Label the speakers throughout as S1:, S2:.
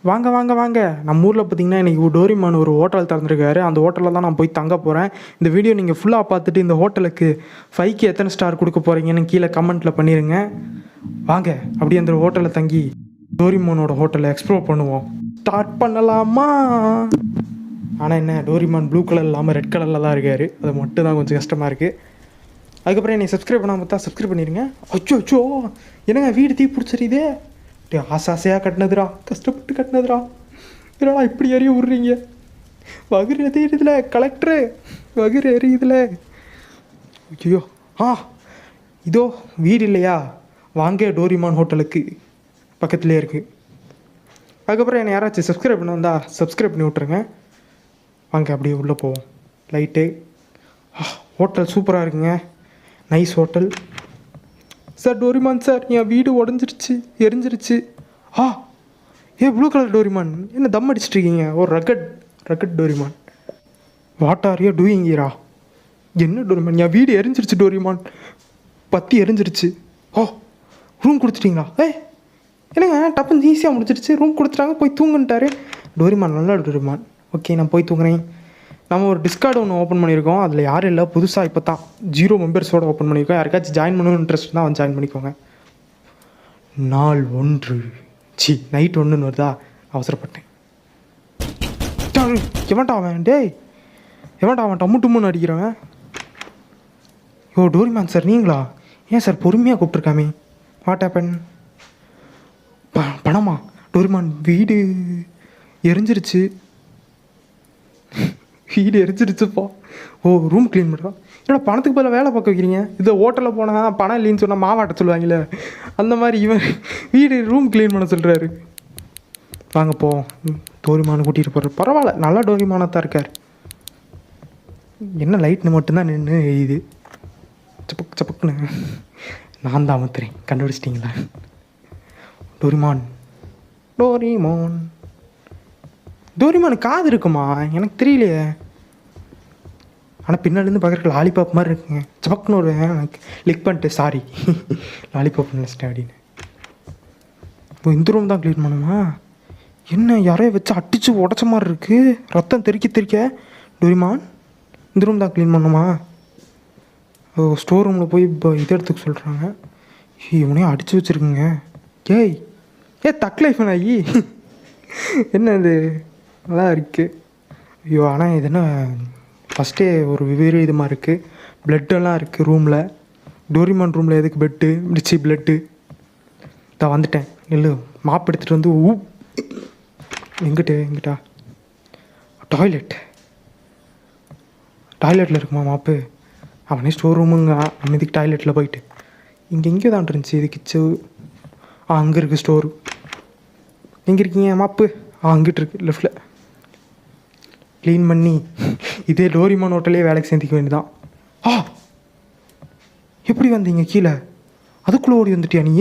S1: வாங்க வாங்க வாங்க. நம்ம ஊரில் பார்த்தீங்கன்னா இன்றைக்கி டோரிமான் ஒரு ஹோட்டல் திறந்துருக்காரு. அந்த ஹோட்டலில் தான் நான் போய் தங்க போகிறேன். இந்த வீடியோ நீங்கள் ஃபுல்லாக பார்த்துட்டு இந்த ஹோட்டலுக்கு 5க்கு எத்தனை ஸ்டார் கொடுக்க போகிறீங்கன்னு கீழே கமெண்ட்டில் பண்ணிடுங்க. வாங்க அப்படியே அந்த ஹோட்டலில் தங்கி டோரிமானோட ஹோட்டலை எக்ஸ்ப்ளோர் பண்ணுவோம். ஸ்டார்ட் பண்ணலாமா? ஆனால் என்ன, டோரிமான் ப்ளூ கலர் இல்லாமல் ரெட் கலரில் தான் இருக்கார். அது மட்டும் தான் கொஞ்சம் கஷ்டமாக இருக்குது. அதுக்கப்புறம் என்னை சப்ஸ்கிரைப் பண்ணாமல் பார்த்தா சப்ஸ்கிரைப் பண்ணிடுங்க. அச்சோ என்னங்க வீடு தீ பிடிச்சிருதே. ஆசாசையாக கட்டினதுரா, கஷ்டப்பட்டு கட்டினதுரா, என்னடா இப்படி எறிய விட்றீங்க? வகுறு எறியுதுல கலெக்டரு, வகுறு எறியுதுல. ஐயோ இதோ வீடு இல்லையா? வாங்க டோரிமான் ஹோட்டலுக்கு பக்கத்துலேயே இருக்குது. அதுக்கப்புறம் என்னை யாராச்சும் சப்ஸ்கிரைப் பண்ண வந்தால் சப்ஸ்கிரைப் பண்ணி விட்ருங்க. வாங்க அப்படியே உள்ளே போவோம். லைட்டு ஹோட்டல் சூப்பராக இருக்குங்க, nice hotel. Sir Doraemon sir, என் வீடு உடஞ்சிருச்சு, எரிஞ்சிருச்சு. ப்ளூ கலர் டோரிமான் என்ன தம் அடிச்சிட்ருக்கீங்க? ஒரு rugged Doraemon. What are you doing ஹியரா? என்ன டோரிமான், என் வீடு எரிஞ்சிருச்சு டோரிமான், பற்றி எரிஞ்சிருச்சு. ரூம் கொடுத்துட்டீங்களா? என்னங்க டப்புன்னு ஈஸியாக முடிச்சிருச்சு. ரூம் கொடுத்துட்டாங்க, போய் தூங்குன்ட்டாரு டோரிமான். நல்லா டோரிமான். ஓகே நான் போய் தூங்குறேன். நம்ம ஒரு டிஸ்கார்டு ஒன்று ஓப்பன் பண்ணியிருக்கோம். அதில் யாரும் இல்லை, புதுசாக இப்போ தான் 0 மெம்பர்ஸோடு ஓப்பன் பண்ணியிருக்கோம். யாருக்காச்சும் ஜாயின் பண்ணணும்னு இன்ட்ரெஸ்ட் தான் வந்து ஜாயின் பண்ணிக்கோங்க. நாள் 1 நைட் 1ன்னு வருதா, அவசரப்பட்டேன். எவன்டா அவன்? எவன்டா அவன் டம்மு டும்முன்னு அடிக்கிறவன்? டோரிமான் சார் நீங்களா? ஏன் சார் பொறுமையாக கூப்பிட்ருக்காமே? What happen? பணமா? டோரிமான் வீடு எரிஞ்சிருச்சு, வீடு எரிஞ்சிருச்சுப்பா. ரூம் க்ளீன் பண்ணுறோம். என்னோட பணத்துக்கு பதில் வேலை பார்க்க வைக்கிறீங்க. இது ஹோட்டலில் போனால் பணம் இல்லைன்னு சொன்னால் மாவாட்ட சொல்லுவாங்களே, அந்த மாதிரி இவன் வீடு ரூம் க்ளீன் பண்ண சொல்கிறாரு. வாங்க போவோம். டோரிமானை கூட்டிகிட்டு போகிறார். பரவாயில்ல, நல்லா டோரிமானாக தான் இருக்கார். என்ன லைட்னு மட்டும்தான் நின்று இது சப்பக்குன்னு நான் தான் அமுத்துறேன். கண்டுபிடிச்சிட்டிங்களா? டோரிமான் டோரிமான் காது இருக்குமா? எனக்கு தெரியலையே. ஆனால் பின்னாலேருந்து பார்க்குறக்கு லாலிபாப் மாதிரி இருக்குங்க. சப்பக்குன்னு ஒரு எனக்கு லிக் பண்ணிட்டு சாரி லாலிபாப் நினச்சிட்டேன் அப்படின்னு. இந்த ரூம் தான் க்ளீன் பண்ணுமா? என்ன யாரையும் வச்சு அடித்து உடச்ச மாதிரி இருக்குது, ரத்தம் தெறிக்க. டோரிமான் இந்த ரூம் தான் க்ளீன் பண்ணுமா? ஸ்டோர் ரூமில் போய் இப்போ இது எடுத்துக்க சொல்கிறாங்க. இவனையும் அடித்து வச்சுருக்குங்க. தக் லைஃப் ஆகி என்ன இது நல்லா இருக்குது. ஆனால் இது என்ன ஃபஸ்ட்டே ஒரு விபரீதமாக இருக்குது. பிளட்டெல்லாம் இருக்குது ரூமில். டோரிமான் ரூமில் எதுக்கு பெட்டு முடிச்சு பிளட்டு? தான் வந்துட்டேன். இல்லை மாப் எடுத்துகிட்டு வந்து எங்கிட்டா டாய்லெட்டில் இருக்குமா மாப்பு? அவனே ஸ்டோர் ரூமுங்க. அவன் இதுக்கு டாய்லெட்டில் போயிட்டு இங்கே தான் இருந்துச்சு. இது கிச்சு அங்கே இருக்குது ஸ்டோரு. எங்கே இருக்கீங்க மாப்பு? அங்கிட்டு இருக்குது லெஃப்டில். க்ளீன் பண்ணி இதே டோரிமான் ஹோட்டலே வேலைக்கு சேர்ந்திக்க வேண்டியதான். எப்படி வந்தீங்க கீழே? அதுக்குள்ளே ஓடி வந்துட்டியா நீ?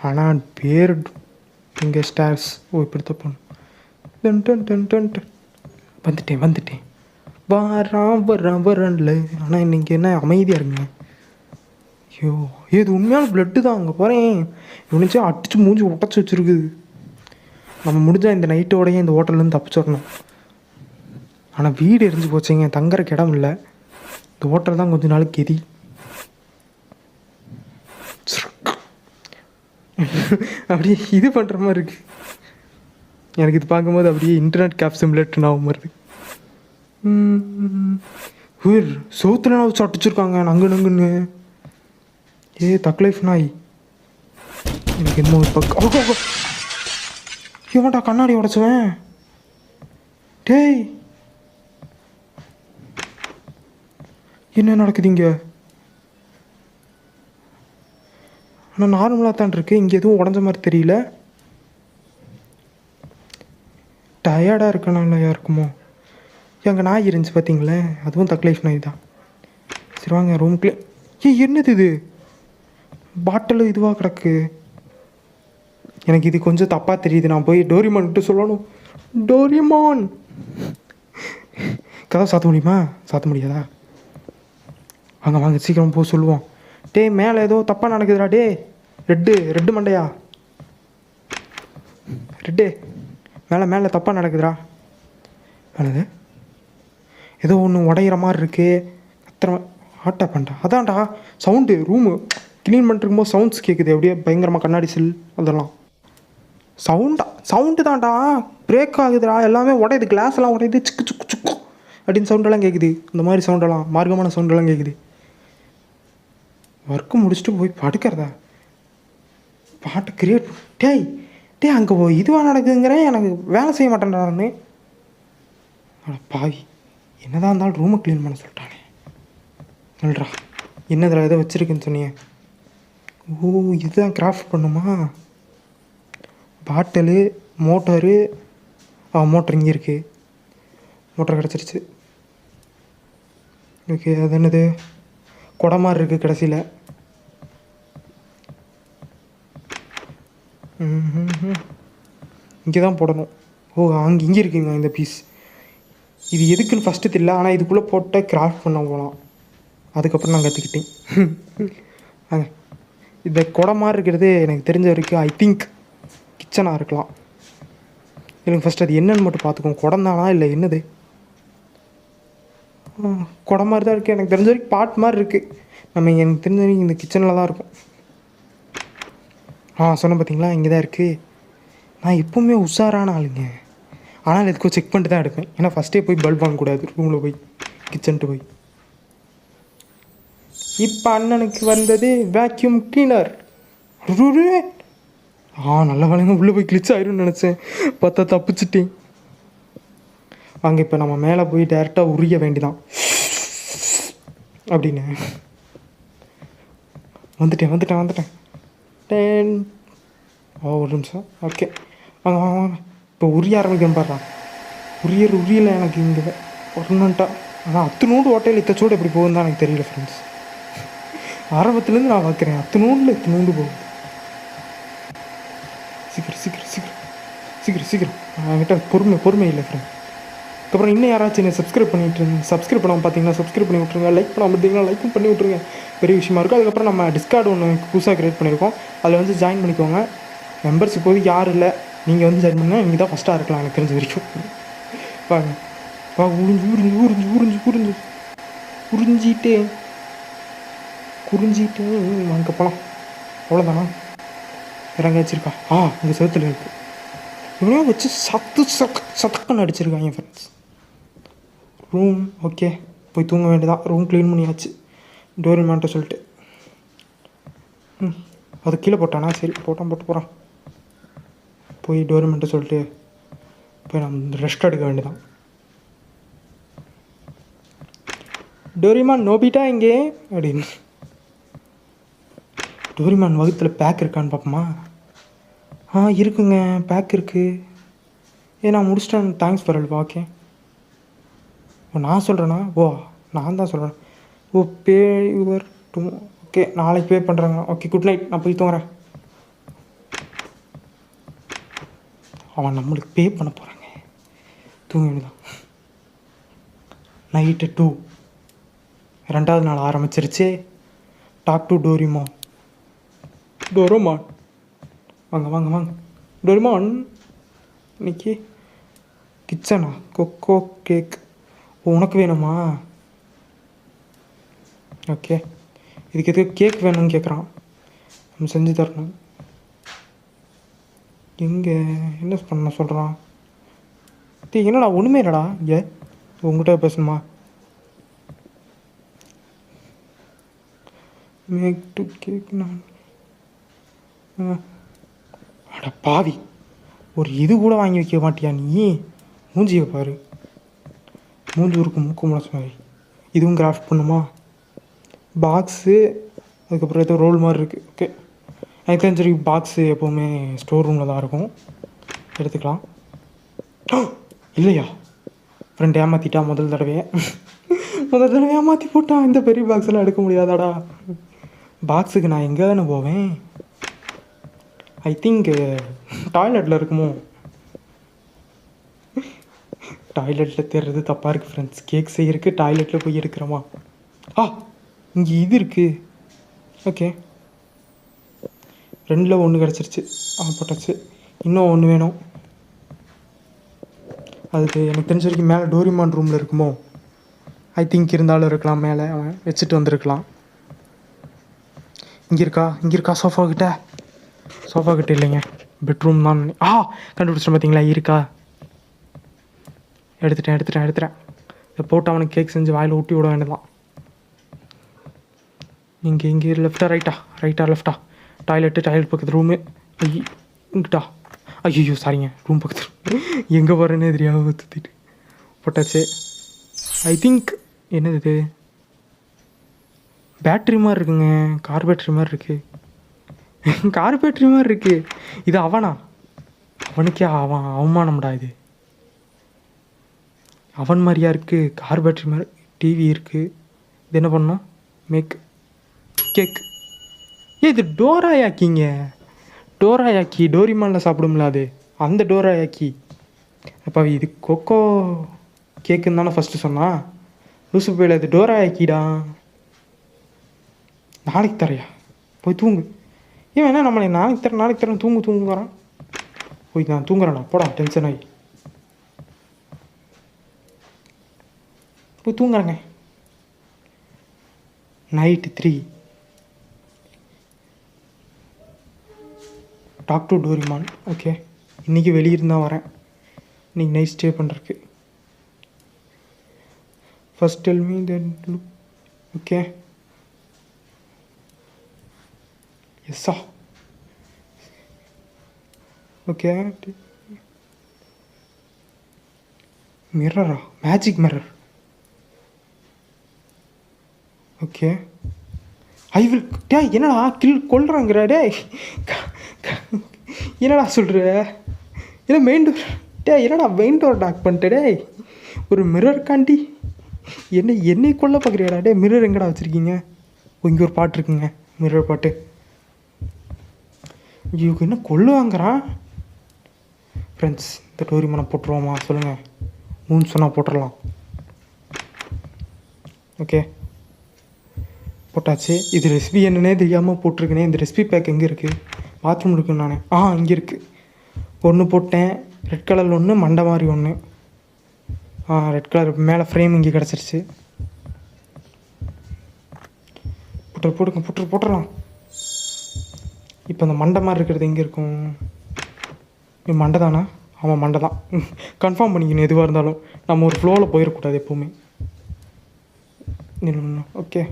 S1: ஆனால் பேர் இங்கே ஸ்டார்ஸ். இப்படித்தான் போகணும். வந்துட்டேன் வரல. ஆனால் இன்னைக்கு என்ன அமைதியாக இருக்குங்க. இது உண்மையான பிளட்டு தான். அங்கே போகிறேன், இவனிச்சா அடித்து மூஞ்சி உடச்சி வச்சுருக்குது. நம்ம முடிஞ்சால் இந்த நைட்டோடையே இந்த ஹோட்டல்லேருந்து தப்பிச்சிடணும். ஆனால் வீடு எரிஞ்சு போச்சுங்க, தங்குறக்கு இடம் இல்லை. இந்த ஹோட்டல் தான் கொஞ்ச நாளைக்கு கெதி. அப்படியே இது பண்ணுற மாதிரி இருக்குது எனக்கு. இது பார்க்கும்போது அப்படியே இன்டர்நெட் கேப் சிமுலேட்டர் ஆகும் மாதிரி இருக்கு. சோத்துல வச்சு அடிச்சிருக்காங்க நங்குன்னு. தக் லைஃப் நாய். எனக்கு என்ன இப்போ இவன்டா கண்ணாடி உடச்சுவேன். என்ன நடக்குது இங்கே? ஆனால் நார்மலாக தான் இருக்குது. இங்கே எதுவும் உடஞ்ச மாதிரி தெரியல. டயர்டாக இருக்கனாலயா இருக்குமோ? எங்கள் நாய் இருந்துச்சு பார்த்தீங்களே, அதுவும் தக் லைஃப் நாய் தான். சரி வாங்க ரூம்குள்ளே. என்னது இது? பாட்டில் இதுவாக கிடக்கு. எனக்கு இது கொஞ்சம் தப்பாக தெரியுது. நான் போய் டோரிமான் கிட்ட சொல்லணும். டோரிமான் கதை சாத்த முடியுமா? சாத்த முடியாதா? வாங்க சீக்கிரம் போக சொல்லுவோம். மேலே ஏதோ தப்பாக நடக்குதுடா. ரெட்டு மண்டையா. டெட்டு மேலே மேலே தப்பாக நடக்குதுடா. என்னது ஏதோ ஒன்று உடையிற மாதிரி இருக்குது. அத்தனை ஆட்டா பண்ணிட்டா அதான்டா சவுண்டு. ரூமு க்ளீன் பண்ணிருக்கும்போது சவுண்ட்ஸ் கேட்குது அப்படியே பயங்கரமாக. கண்ணாடி சில் அதெல்லாம் சவுண்டு தான்டா. பிரேக் ஆகுதுடா, எல்லாமே உடையுது, கிளாஸ் எல்லாம் உடையுது, சிக்கு சுக்கு சுக்கு அப்படின்னு சவுண்டெல்லாம் கேட்குது. இந்த மாதிரி சவுண்டெல்லாம் மார்க்கமான சவுண்டெல்லாம் கேட்குது. ஒர்க்கு முடிச்சுட்டு போய் படுக்கிறதா பாட்டு கிரியேட். டேய் டேய் அங்கே இதுவாக நடக்குதுங்கிறேன், எனக்கு வேலை செய்ய மாட்டேன்டா நான். பாவி என்னதான் இருந்தாலும் ரூமை க்ளீன் பண்ண சொல்லிட்டானே. சொல்கிறா என்னதில் எதோ வச்சுருக்குன்னு சொன்னீங்க. ஓ இதுதான் கிராஃப்ட் பண்ணுமா? Bottle motor. மோட்டர் இங்கே இருக்குது. மோட்டர் கிடச்சிருச்சு. ஓகே அது என்னது குடை மாதிரி இருக்குது கடைசியில். இங்கே தான் போடணும். ஓ இங்கே இருக்குங்க இந்த பீஸ். இது எதுக்குன்னு ஃபஸ்ட்டு தெரியல, ஆனால் இதுக்குள்ளே போட்டால் கிராஃப்ட் பண்ண போகலாம். அதுக்கப்புறம் நான் கற்றுக்கிட்டேன். இந்த குடை மாதிரி இருக்கிறது எனக்கு தெரிஞ்ச வரைக்கும் ஐ திங்க் கிச்சனாக இருக்கலாம். எனக்கு ஃபஸ்ட்டு அது என்னன்னு மட்டும் பார்த்துக்கோங்க. குடந்தானா இல்லை என்னது? குடை மாதிரி தான் இருக்குது எனக்கு தெரிஞ்ச வரைக்கும். பாட் மாதிரி இருக்குது. எனக்கு தெரிஞ்ச வரைக்கும் இந்த கிச்சனில் தான் இருக்கும். சொன்னேன் பார்த்தீங்களா, இங்கே தான் இருக்குது. நான் எப்போவுமே உஷாரான ஆளுங்க, ஆனால் எதுக்கும் செக் பண்ணிட்டு தான் எடுப்பேன். ஏன்னா ஃபஸ்ட்டே போய் பல்ப் வாங்கக்கூடாது ரூமில் போய், கிச்சன்ட்டு போய். இப்போ அண்ணனுக்கு வந்தது வேக்யூம் கிளீனர். நல்ல வேலைங்க, உள்ளே போய் கிளிச் ஆயிரும்னு நினச்சேன், பார்த்தா தப்பிச்சிட்டேன். வாங்க இப்போ நம்ம மேலே போய் டேரெக்டாக உரிய வேண்டிதான் அப்படின்னு. வந்துட்டேன். ஒரு நிமிஷம். ஓகே வாங்க வாங்க வாங்க. இப்போ உரிய ஆரம்பிக்கணும் பாடுறா. உரியல எனக்கு இங்கே ஒன்றுட்டா. ஆனால் அத்தனூண்டு ஓட்டையில் இத்தச்சோடு எப்படி போகுதுன்னு தான் எனக்கு தெரியல ஃப்ரெண்ட்ஸ். ஆரம்பத்துலேருந்து நான் பார்க்குறேன் அத்தனூண்டு போகுது. சீக்கிரம் என்கிட்ட பொறுமை இல்லை ஃப்ரெண்ட். அதுக்கப்புறம் இன்னும் யாராச்சும் என்ன சப்ஸ்கிரைப் பண்ணாமல் பார்த்தீங்கன்னா சப்ஸ்கிரைப் பண்ணி விட்ருங்க. லைக் பண்ணாமல் பார்த்தீங்கன்னா லைக்கும் பண்ணி விட்ருங்க. பெரிய விஷயமா இருக்கும். அதுக்கப்புறம் நம்ம டிஸ்கார்டு ஒன்று புதுசாக க்ரியேட் பண்ணியிருக்கோம், அதில் ஜாயின் பண்ணிக்கோங்க. மெம்பர்ஸ் இப்போது யாரும் இல்லை, நீங்கள் ஜாயின் பண்ணால் நீங்கள் தான் ஃபஸ்ட்டாக இருக்கலாம் எனக்கு தெரிஞ்ச வரைக்கும். வாங்க உறிஞ்சிட்டே அங்கே போகலாம். அவ்வளோதானா? இறங்க வச்சுருக்கா? இங்கே செவத்தில் இருக்குது. இவனையும் வச்சு சத்தக்குன்னு அடிச்சிருக்காங்க ஃப்ரெண்ட்ஸ். ரூம் ஓகே, போய் தூங்க வேண்டியதான். ரூம் க்ளீன் பண்ணியாச்சு டோரிமான்ட்ட சொல்லிட்டு. அது கீழே போட்டானா? சரி போட்டு போகிறான். போய் டோரிமான்ட்ட சொல்லிட்டு போய் நம்ம ரெஸ்ட் எடுக்க வேண்டியதான். டோரிமான் நோபிட்டா இங்கே அப்படின்னு. டோரிமான் வகுத்தில் பேக் இருக்கான்னு பார்ப்போமா? இருக்குங்க, பேக் இருக்குது. நான் முடிச்சிட்டேன், தேங்க்ஸ் ஃபார் ஹெல்ப். ஓகே நான் சொல்கிறேண்ணா? நான் தான் சொல்கிறேன். பே யுவர் டூ. ஓகே நாளைக்கு பே பண்ணுறாங்க. ஓகே குட் நைட், நான் போய் தூங்குறேன். அவன் நம்மளுக்கு பே பண்ண போகிறாங்க, தூங்க வேண்டியதான். நைட்டு 2 2வது நாள் ஆரம்பிச்சிருச்சு. Talk to Doraemon. வாங்க டோரிமான். இன்னைக்கு கிச்சனா? கொக்கோ கேக் உனக்கு வேணுமா? ஓகே இதுக்கு எதுக்கு கேக் வேணும்னு கேட்குறான், நம்ம செஞ்சு தரணும். எங்கே என்ன பண்ண சொல்கிறான்? என்னடா ஒன்றுமே இல்லைடா. இங்கே உங்கள்கிட்ட பேசணுமா? Make to cake. நான் அட பாவி, ஒரு இது கூட வாங்கி வைக்க மாட்டியா நீ? மூஞ்சியை பாரு, மூஞ்சி இருக்கும் மூக்கு முளைச்ச மாதிரி. இதுவும் கிராஃப்ட் பண்ணுமா? பாக்ஸு, அதுக்கப்புறம் ஏதோ ரோல் மாதிரி இருக்குது. ஓகே எனக்கு தெரிஞ்சு பாக்ஸு எப்போவுமே ஸ்டோர் ரூமில் தான் இருக்கும், எடுத்துக்கலாம். இல்லையா ஃப்ரெண்ட் ஏமாற்றிட்டா முதல் தடவையே ஏமாற்றி போட்டான். இந்த பெரிய பாக்ஸெல்லாம் எடுக்க முடியாதாடா. பாக்ஸுக்கு நான் எங்கே தானே போவேன்? ஐ திங்க் டாய்லெட்டில் இருக்குமோ? டாய்லெட்டில் தேடுறது தப்பாக இருக்குது ஃப்ரெண்ட்ஸ். கேக் செய்யறதுக்கு டாய்லெட்டில் போய் எடுக்கிறோமா? இங்கே இது இருக்குது. ஓகே 2ல் 1 கிடச்சிருச்சு. போட்டாச்சு. இன்னும் 1 வேணும். அதுக்கு எனக்கு தெரிஞ்ச வரைக்கும் மேலே டோரிமான் ரூமில் இருக்குமோ? ஐ திங்க் இருந்தாலும் இருக்கலாம், மேலே அவன் வச்சுட்டு வந்திருக்கலாம். இங்கே இருக்கா சோஃபா கிட்ட இல்லைங்க, பெட்ரூம் தான். கண்டுபிடிச்சிட்டேன் பார்த்தீங்களா? இருக்கா, எடுத்துட்டேன். இதை போட்டு அவனுக்கு கேக் செஞ்சு வாயில் ஊட்டி விட வேண்டியதான். இங்கே ரைட்டா லெஃப்டா? டாய்லெட் பக்கத்து ரூமு. இங்கிட்டா? ஐயோ சாரிங்க, ரூம் பக்கத்து. எங்கே போகிறேன்னே தெரியாமல் சுற்றிட்டு போட்டாச்சு. ஐ திங்க் என்னது இது? பேட்ரி மாதிரி இருக்குங்க, கார் பேட்ரி மாதிரி இருக்குது. இது அவனுக்கே அவமானம்டா இது. அவன் மாதிரியா இருக்குது, கார் பேட்ரி மாதிரி. டிவி இருக்குது. இது என்ன பண்ணோம்? Make cake. இது டோராயாக்கி டோரிமானில் சாப்பிடும்ல அது, அந்த டோராயாக்கி. அப்போ இது கொக்கோ கேக்குன்னு தானே ஃபஸ்ட்டு சொன்னா? லூசு போயில, இது டோராயாக்கிடா. நாளைக்கு தரையா? போய் தூங்கு. ஏன் வேணா நம்மளை நாளைக்கு தரேன் தூங்குறான். போய் நான் தூங்குறேன்டா, போடா, டென்ஷன் ஆகி போய் தூங்குறேங்க. Night 3. Talk to Doraemon. Okay, இன்றைக்கி வெளியிருந்தான் வரேன். இன்றைக்கி நைட் ஸ்டே பண்ணுறதுக்கு. First tell me then look. Okay, எஸ்ஸா. ஓகே, மிரரா? Magic mirror. Okay, I will. என்னடா கொல்றாங்கிற? என்னடா சொல்கிற? இல்லை மெயின் டோர். என்னடா மெயின் டோர் டாக் பண்ணிட்டே? ஒரு மிரர் காண்டி என்னை கொல்ல பார்க்குறியாடா? மிரர் எங்கடா வச்சுருக்கீங்க? இங்கே ஒரு பாட்டு இருக்குங்க, மிரர் பாட்டு. இவங்க என்ன கொல்லுவாங்கிறான்? ஃப்ரெண்ட்ஸ், இந்த டோரிமானை போட்டுருவோமா சொல்லுங்கள்? சொன்னால் போட்டுடலாம். ஓகே, போட்டாச்சு. இது ரெசிபி என்னன்னே தெரியாமல் போட்டிருக்கேனே. இந்த ரெசிபி பேக் எங்கே இருக்குது? பாத்ரூம் இருக்குன்னு நான். இங்கே இருக்குது. ஒன்று போட்டேன், ரெட் கலரில் ஒன்று, மண்டை மாதிரி ஒன்று. ரெட் கலர் மேலே ஃப்ரேம் இங்கே கிடச்சிருச்சு. போட்டுடலாம். இப்போ அந்த மண்டை மாதிரி இருக்கிறது எங்கே இருக்கும்? இது மண்டை தானா? ஆமாம், மண்டை தான். கன்ஃபார்ம் பண்ணிக்கணும் எதுவாக இருந்தாலும். நம்ம ஒரு ஃப்ளோவில் போயிடக்கூடாது எப்போவுமே. ஓகே,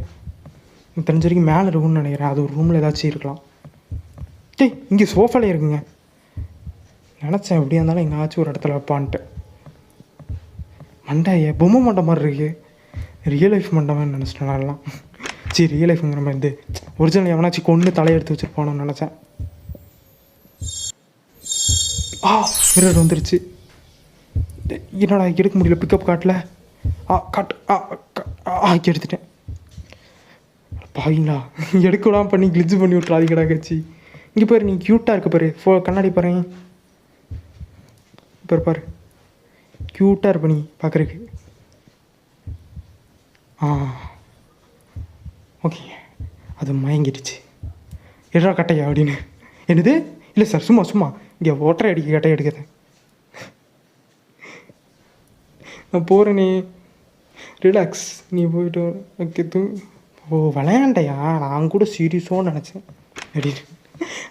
S1: தெரிஞ்ச வரைக்கும் மேலே இருக்கும்னு நினைக்கிறேன். அது ஒரு ரூமில் ஏதாச்சும் இருக்கலாம். இங்கே சோஃபாலே இருக்குங்க. நினச்சேன் எப்படியா இருந்தாலும் எங்கேயாச்சும் ஒரு இடத்துல வைப்பான்ட்டு. மண்டையே பொம்மை மண்டை மாதிரி இருக்குது. ரியல் லைஃப் மண்டை நினச்சிட்டேன் நான்லாம். சரி, ரியல் லைஃப்ங்கிற மாதிரி இது ஒரிஜினல் எவனாச்சும் கொண்டு தலையெடுத்து வச்சுருப்பானோன்னு நினச்சேன். மிரர் வந்துருச்சு. என்னடா எடுக்க முடியல, பிக்கப் காட்டல. எடுத்துட்டேன். பாவீங்களா, எடுக்கலாம் பண்ணி கிளிச்சு பண்ணி விட்றாதீங்கடா கட்சி. இங்கே பாரு, நீ க்யூட்டாக இருக்க பாரு. கண்ணாடி பாருங்க, பாரு க்யூட்டாக இருப்ப நீ பார்க்குறக்கு. ஓகேங்க, அது மயங்கிடுச்சு. எடா கட்டையா அப்படின்னு. என்னது? இல்லை சார், சும்மா இங்கே ஓட்டரை அடிக்க கட்டையை எடுக்கிறேன். நான் போகிறேனே, ரிலாக்ஸ். நீ போய்ட்டு ஓகே விளையாண்டையா? நான் கூட சீரியஸோன்னு நினச்சேன் அப்படின்னு.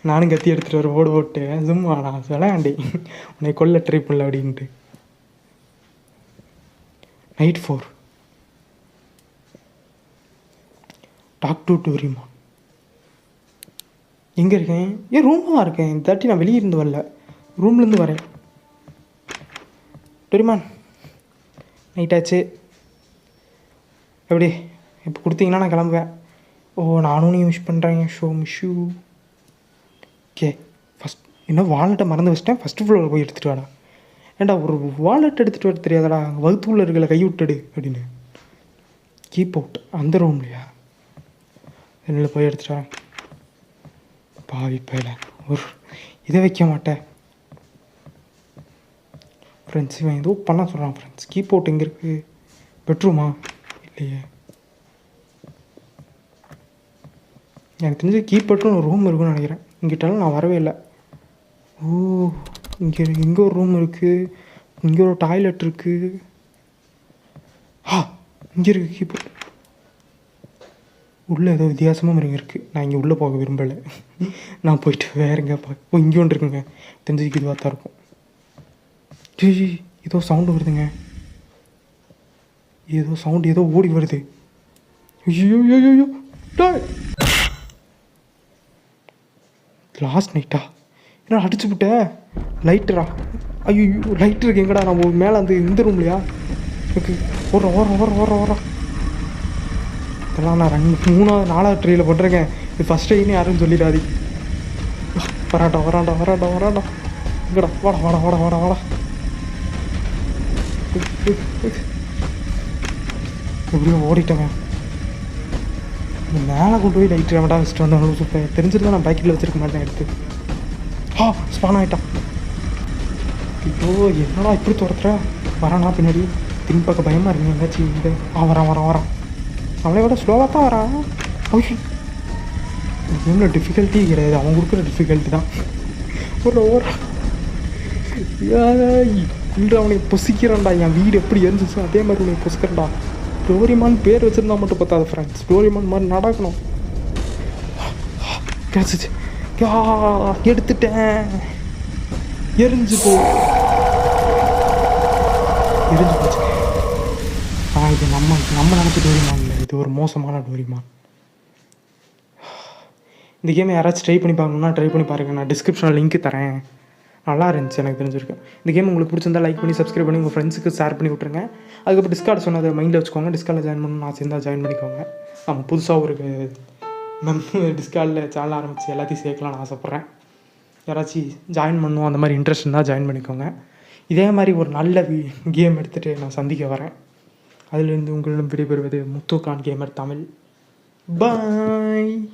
S1: நானும் கத்தி எடுத்துகிட்டு வர ஓட்டு சும்மா நான் விளையாண்டேன், உன்னை கொல்ல ட்ரை பண்ணல அப்படின்ட்டு. நைட் 4. Talk to Doraemon. எங்கே இருக்கேன்? ரூமில் தான் இருக்கேன். இந்த தாட்டி நான் வெளியே இருந்து வரல, ரூம்லேருந்து வரேன். டோரிமான், நைட் ஆச்சு. எப்படி இப்போ கொடுத்தீங்கன்னா நான் கிளம்புவேன். நானும் நீ விஷ் பண்ணுறேன். மிஷ்யூ. ஓகே, ஃபஸ்ட் இன்னும் வாலெட்டை மறந்து வச்சிட்டேன். ஃபஸ்ட்டு ஃப்ளோரில் போய் எடுத்துகிட்டு வாடா. ஏன்டா ஒரு வாலெட் எடுத்துகிட்டு வர தெரியாதடா? அங்கே வகுத்துள்ள இருக்கல, கை விட்டுடு அப்படின்னு. கீப் அவுட் அந்த ரூம்லையா? என்னில் போய் எடுத்துகிட்டு வரேன். பாவி பையில ஒரு இதை வைக்க மாட்டேன். ஃப்ரெண்ட்ஸ், இவன் ஏதோ பண்ண சொல்கிறான். ஃப்ரெண்ட்ஸ், கீப் அவுட் எங்கே இருக்குது? பெட்ரூமா? இல்லையே, எனக்கு தெரிஞ்சு கீப் அவுட்னு ஒரு ரூம் இருக்குன்னு நினைக்கிறேன். இங்கிட்டாலும் நான் வரவே இல்லை. இங்கே ஒரு ரூம் இருக்குது. இங்கே ஒரு டாய்லெட் இருக்குது. இங்கே இருக்குது கீபோர்ட். உள்ளே ஏதோ வித்தியாசமாக இருங்க இருக்குது. நான் இங்கே உள்ளே போக விரும்பலை. நான் போயிட்டு வேறுங்க இங்கே ஒன்று இருக்குங்க. தெரிஞ்சுக்கு இதுவாக தான் இருக்கும். ஜி ஏதோ சவுண்டு வருதுங்க. ஏதோ சவுண்டு ஏதோ ஓடி வருது. ஐயோ ஐயோ லாஸ்ட் நைட்டா? என்ன அடிச்சு விட்ட? லைட்டரா? ஐயோ லைட் இருக்கு எங்கடா? நம்ம மேலே அந்த இந்த ரூம்லையா? ஓகே ஓடுறோம் ஓடுறோம் ஓடுறோம் ஓடுறோம் ஓடுறோம். இதெல்லாம் நான் 3வது 4வது ட்ரீயில் பண்ணுறேங்க. இது ஃபஸ்ட் ட்ரைன்னு யாரும் சொல்லிடாது. வராண்டா வராண்டா வராண்டா வராண்டா. இங்கடா வாடா வாடா வாடா வாடா வாடா. எப்படியோ ஓடிட்டேங்க. மேலே கொண்டு போய் லைட் வேண்டாம் வச்சுட்டு வந்தவங்க சூப்பர். தெரிஞ்சிருந்தா நான் பைக்கில் வச்சுருக்க மாட்டேன் எடுத்து. ஸ்பான் ஆகிட்டான். ஐயோ என்னடா இப்படி துரத்துற? வரானா பின்னாடி? திரும்பி பார்க்க பயமாக இருக்குங்க. எங்காச்சும் இந்த வரான் வரான் வரான். அவளை விட ஸ்லோவாக தான் வரான். ஓகே இந்த கேமில் டிஃபிகல்ட்டி கிடையாது, அவன் கொடுக்குற டிஃபிகல்ட்டி தான். ஒரு இல்லை அவனை பொசிக்கிறான்டா. என் வீடு எப்படி எரிஞ்சிச்சு அதே மாதிரி உனக்கு பொசிக்கிறேன்டா. டோரிமான் பேர் வச்சுருந்தா மட்டும் பார்த்தாது ஃப்ரெண்ட்ஸ். டோரிமான் மாதிரி நடக்கணும். கிடச்சிச்சு. எடுத்துட்டேன். எரிஞ்சு போச்சு. இது நம்ம நினச்ச டோரிமான் இல்லை, இது ஒரு மோசமான டோரிமான். இந்த கேமை யாராச்சும் ட்ரை பண்ணி பார்க்கணுன்னா ட்ரை பண்ணி பாருங்கள். நான் டிஸ்கிரிப்ஷனில் லிங்க் தரேன். நல்லா இருந்துச்சு, எனக்கு தெரிஞ்சிருக்கேன். இந்த கேம் உங்களுக்கு பிடிச்சிருந்தா லைக் பண்ணி சப்ஸ்கிரைப் பண்ணி உங்கள் ஃப்ரெண்ட்ஸுக்கு ஷேர் பண்ணி விட்ருங்க. அதுக்கப்புறம் டிஸ்கார்ட் சொன்னதை மைண்டில் வச்சுக்கோங்க. டிஸ்கார்டில் ஜாயின் பண்ணணும் ஆசை இருந்தால் ஜாயின் பண்ணிக்கோங்க. நம்ம புதுசாக ஒரு டிஸ்கார்டில் சேனல் ஆரம்பித்து எல்லாத்தையும் சேர்க்கலாம்னு ஆசைப்பட்றேன். யாராச்சும் ஜாயின் பண்ணணும் அந்த மாதிரி இன்ட்ரெஸ்ட் இருந்தால் ஜாயின் பண்ணிக்கோங்க. இதே மாதிரி ஒரு நல்ல கேம் எடுத்துகிட்டு நான் சந்திக்க வரேன். அதிலிருந்து உங்களிடம் விடைபெறுவது முத்துகான் கேமர் தமிழ். பாய்.